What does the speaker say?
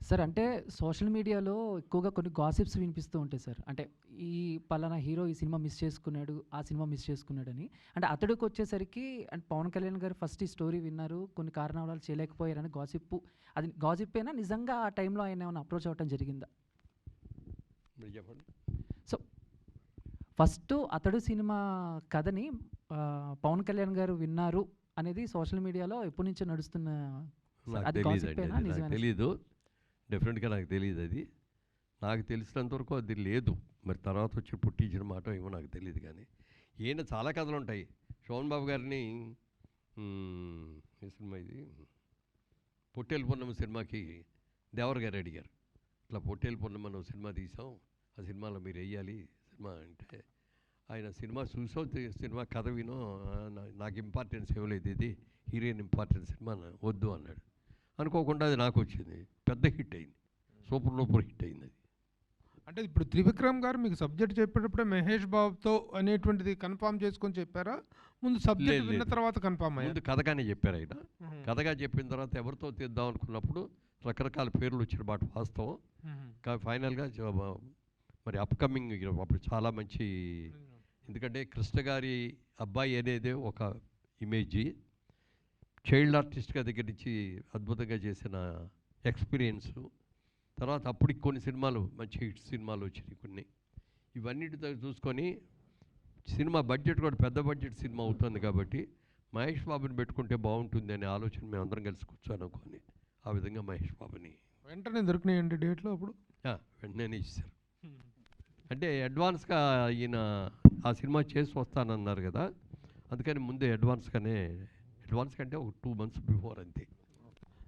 Sir అంటే social మీడియాలో ఎక్కువగా కొన్ని గాసిప్స్ వినిపిస్తూ ఉంటాయి సార్. అంటే ఈ పలానా హీరో ఈ సినిమా మిస్ చేసుకున్నాడు, ఆ సినిమా మిస్ చేసుకున్నాడని. అంటే అతడికొచ్చేసరికి అంటే పవన్ కళ్యాణ్ గారు ఫస్ట్ ఈ స్టోరీ విన్నారు. కొన్ని కారణాల వల్ల చేయలేకపోయారని గాసిప్పు. అది గాసిప్పేనా? నిజంగా ఆ టైంలో ఆయన ఏమైనా అప్రోచ్ అవ్వటం జరిగిందా? మీరు చెప్పండి. సో ఫస్ట్ అతడు సినిమా కథని పవన్ కళ్యాణ్ గారు విన్నారు అనేది సోషల్ మీడియాలో ఎప్పటి నుంచో నడుస్తున్న నాకు అది తెలియదండి, గాసిప్పేనా? అది నాకు నిజమేనా? తెలీదు. డెఫినెట్గా నాకు తెలియదు అది. నాకు తెలిసినంత వరకు అది లేదు. మరి తర్వాత వచ్చి పుట్టించిన మాట ఏమో నాకు తెలియదు. కానీ ఈయన చాలా కథలు ఉంటాయి. శోభన్ బాబు గారిని ఏ సినిమా ఇది, పొట్టేలు పూర్ణమ సినిమాకి దేవర్ గారు అడిగారు, ఇట్లా పొట్టేలు పూర్ణమ నువ్వు సినిమా తీసాం, ఆ సినిమాలో మీరు వెయ్యాలి సినిమా అంటే, ఆయన సినిమా చూసో సినిమా కథ వినో నాకు ఇంపార్టెన్స్ ఇవ్వలేదు, ఇది హీరోయిన్ ఇంపార్టెన్స్ సినిమా వద్దు అన్నాడు. అనుకోకుండా అది నాకు వచ్చింది, పెద్ద హిట్ అయింది, సూపర్ హిట్ అయింది అది. అంటే ఇప్పుడు త్రివిక్రమ్ గారు మీకు సబ్జెక్ట్ చెప్పేటప్పుడే మహేష్ బాబుతో అనేటువంటిది కన్ఫామ్ చేసుకొని చెప్పారా, ముందు సబ్జెక్ట్ విన్న తర్వాత కన్ఫామ్ అయ్యారు? ముందు కథగానే చెప్పారు ఆయన. కథగా చెప్పిన తర్వాత ఎవరితో తీద్దాం అనుకున్నప్పుడు రకరకాల పేర్లు వచ్చిన మాట వాస్తవం. కానీ ఫైనల్గా మరి అప్కమింగ్ అప్పుడు చాలా మంచి, ఎందుకంటే కృష్ణ గారి అబ్బాయి అనేది ఒక ఇమేజ్, చైల్డ్ ఆర్టిస్ట్గా దగ్గర నుంచి అద్భుతంగా చేసిన ఎక్స్పీరియన్సు, తర్వాత అప్పటికి కొన్ని సినిమాలు మంచి హిట్ సినిమాలు వచ్చినాయి కొన్ని, ఇవన్నిటితో చూసుకొని సినిమా బడ్జెట్ కూడా పెద్ద బడ్జెట్ సినిమా అవుతుంది కాబట్టి మహేష్ బాబుని పెట్టుకుంటే బాగుంటుంది అనే ఆలోచన మేము అందరం కలిసి కూర్చోనుకొని ఆ విధంగా మహేష్ బాబుని వెంటనే దొరికినాయండి డేట్లో అప్పుడు? వెంటనే ఇచ్చారు. అంటే అడ్వాన్స్గా ఈయన ఆ సినిమా చేసి వస్తానన్నారు కదా, అందుకని ముందే అడ్వాన్స్ కంటే ఒక 2 months బిఫోర్ అంతే.